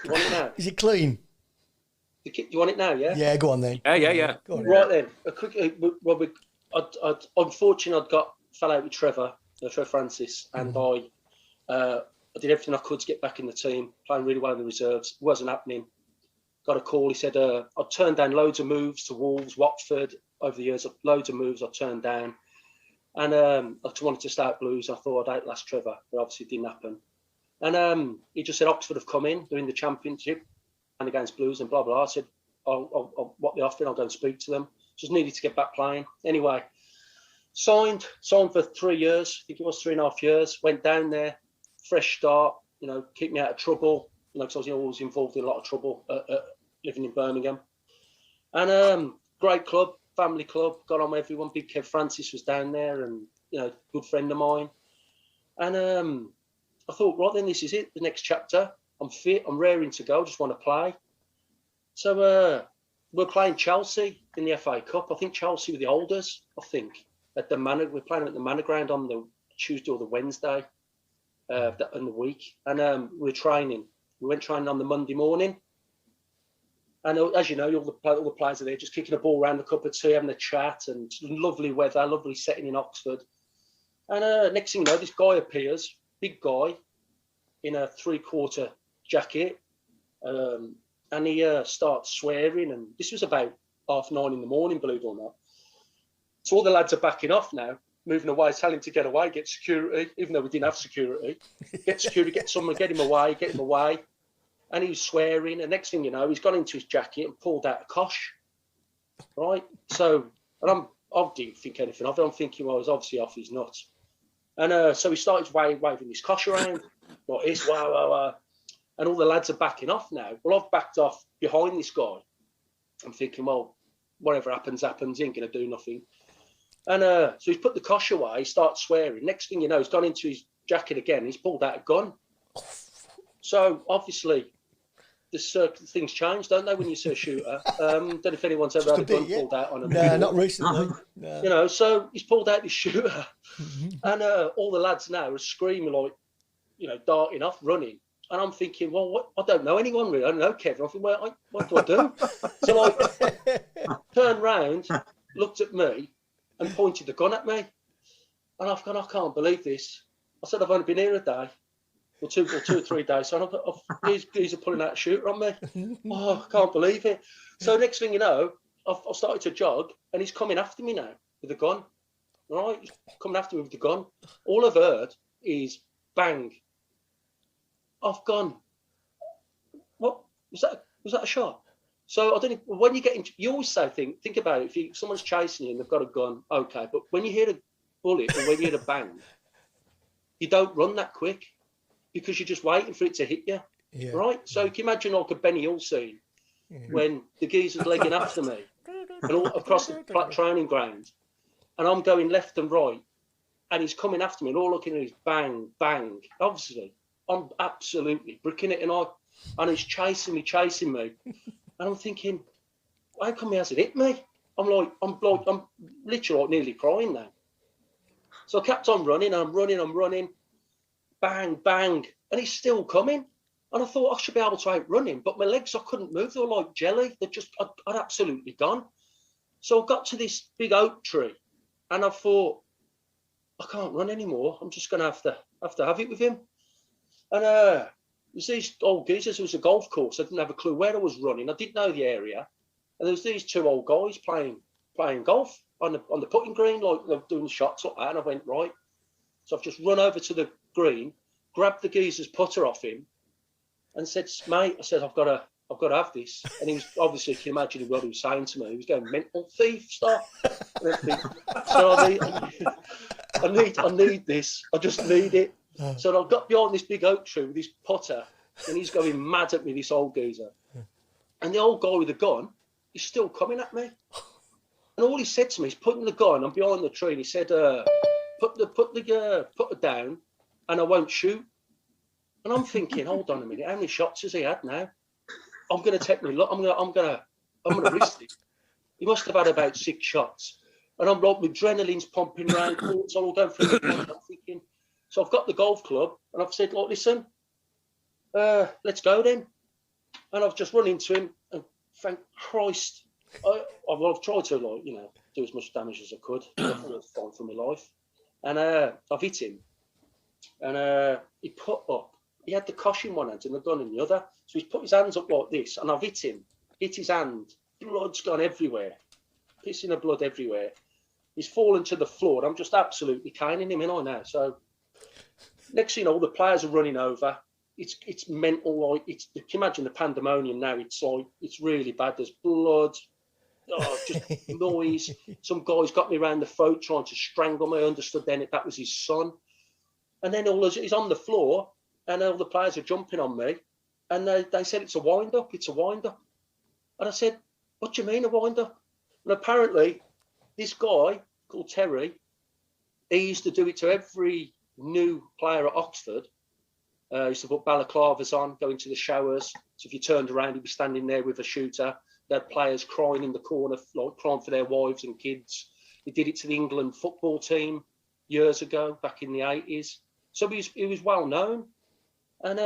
You want it now? Is it clean? You want it now, yeah? Yeah, go on then. Yeah. Go on, Right then, a quick. Unfortunately, fell out with Trevor Francis, and I did everything I could to get back in the team, playing really well in the reserves. It wasn't happening. Got a call. He said I'd turned down loads of moves to Wolves, Watford over the years. Loads of moves I turned down, and I just wanted to start Blues. I thought I'd outlast Trevor, but obviously it didn't happen. And he just said Oxford have come in, they're in the Championship and against Blues and blah blah. I said, what they're offering, I'll go and speak to them. Just needed to get back playing. Anyway, signed for 3 years. I think it was 3.5 years. Went down there, fresh start. Keep me out of trouble. Because I was always involved in a lot of trouble living in Birmingham. And great club, family club. Got on with everyone. Big Kev Francis was down there, and good friend of mine. And I thought, right then, this is it. The next chapter. I'm fit. I'm raring to go. Just want to play. So we're playing Chelsea in the FA Cup. I think Chelsea were the olders. I think at the Manor. We're playing at the Manor Ground on the Tuesday or the Wednesday in the week, and we're training. We went training on the Monday morning, and as you know, all the players are there, just kicking a ball around, a cup of tea, having a chat, and lovely weather, lovely setting in Oxford. And next thing you know, this guy appears, big guy, in a 3/4 jacket. And he starts swearing, and this was about 9:30 in the morning, believe it or not. So all the lads are backing off now, moving away, telling him to get away, get security, even though we didn't have security. Get security, get someone, get him away. And he was swearing, and next thing you know, he's gone into his jacket and pulled out a kosh. Right? So, and I didn't think anything of it. I'm thinking, well, he's obviously off his nuts. And so he started waving his kosh around, like this, wow. And all the lads are backing off now. Well, I've backed off behind this guy. I'm thinking, well, whatever happens, he ain't going to do nothing. And so he's put the kosh away, he starts swearing. Next thing you know, he's gone into his jacket again, he's pulled out a gun. So, obviously, things change, don't they, when you see a shooter? Don't know if anyone's ever had a gun pulled out on him. No, not recently. No. So he's pulled out this shooter. And all the lads now are screaming, like, darting off, running. And I'm thinking, well, what? I don't know anyone really. I don't know Kevin. I think, well, what do I do? So I turned round, looked at me, and pointed the gun at me. And I've gone, I can't believe this. I said, I've only been here a day, or two or 3 days. So these are pulling out a shooter on me. Oh, I can't believe it. So next thing you know, I've started to jog, and he's coming after me now with a gun. Right? He's coming after me with the gun. All I've heard is bang. I've gone, what was that? Was that a shot? So I don't know, when you get into, you always say, think about it. If someone's chasing you and they've got a gun, okay. But when you hear a bullet or when you hear a bang, you don't run that quick because you're just waiting for it to hit you, right? So you can imagine like a Benny Hill scene when the geezer's legging after me and all across the training ground, and I'm going left and right, and he's coming after me, and all looking at is bang, bang. Obviously, I'm absolutely bricking it, and he's chasing me, and I'm thinking, how come he hasn't hit me? I'm literally like nearly crying now. So I kept on running, I'm running, bang, bang, and he's still coming. And I thought I should be able to outrun him, but my legs, I couldn't move. They were like jelly. I'd absolutely gone. So I got to this big oak tree, and I thought, I can't run anymore. I'm just going to have to have it with him. And there's these old geezers. It was a golf course. I didn't have a clue where I was running. I didn't know the area. And there was these two old guys playing golf on the putting green, like they're doing shots like that. And I went, right. So I've just run over to the green, grabbed the geezer's putter off him, and said, mate, I said, I've got to have this. And he was obviously, you can imagine what he was saying to me. He was going, mental thief, stop. So I need this. I just need it. So I got behind this big oak tree with his putter, and he's going mad at me, this old geezer. And the old guy with the gun is still coming at me. And all he said to me is, putting the gun, I'm behind the tree, and he said, put the putter down, and I won't shoot. And I'm thinking, hold on a minute, how many shots has he had now? I'm going to take me. Look, I'm going to risk it. He must have had about 6 shots, and I'm like, my adrenaline's pumping around, thoughts all going through my mind. I'm thinking. So I've got the golf club, and I've said, look, listen, let's go then. and I've just run into him, and thank Christ, I've tried to, like, you know, do as much damage as I could. I thought it was fine for my life, and I've hit him, and he put up. He had the kosh in one hand and the gun in the other, so he's put his hands up like this, and I've hit him, hit his hand. Blood's gone everywhere, pissing of blood everywhere. He's fallen to the floor. I'm just absolutely caning him in on now. So next thing you know, all the players are running over. It's mental. Like, you can imagine the pandemonium now. It's like, it's really bad. There's blood, just noise. Some guy's got me around the throat trying to strangle me. I understood then that was his son. And then he's on the floor, and all the players are jumping on me, and they said it's a wind up. It's a wind up. And I said, what do you mean a wind up? And apparently, this guy called Terry, he used to do it to every new player at Oxford. He used to put balaclavas on, go into the showers. So if you turned around, he'd be standing there with a shooter. They had players crying in the corner, like crying for their wives and kids. He did it to the England football team years ago, back in the 80s. So he was well known. And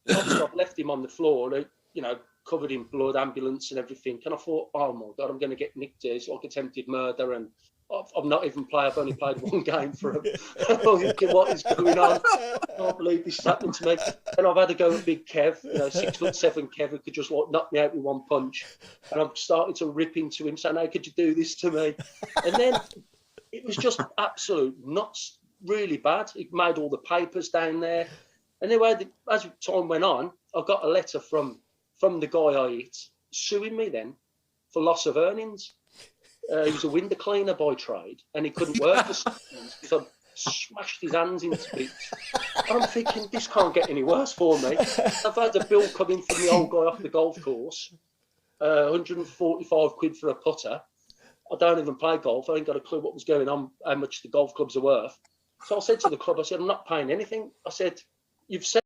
obviously I've left him on the floor, you know, covered in blood, ambulance and everything. And I thought, oh my God, I'm going to get nicked here. It's like attempted murder. And I've not even played, I've only played one game for him. I'm thinking, what is going on? I can't believe this is happening to me. And I've had to go at Big Kev, you know, 6'7" Kev, who could just like knock me out with one punch. And I'm starting to rip into him, saying, how could you do this to me? And then it was just absolute nuts, really bad. He made all the papers down there. And anyway, as time went on, I got a letter from the guy I hit, suing me then for loss of earnings. He was a window cleaner by trade, and he couldn't work for 6 months because I smashed his hands into bits. And I'm thinking, this can't get any worse for me. I've had a bill come in from the old guy off the golf course, 145 quid for a putter. I don't even play golf. I ain't got a clue what was going on, how much the golf clubs are worth. So I said to the club, I said, I'm not paying anything. I said, you've said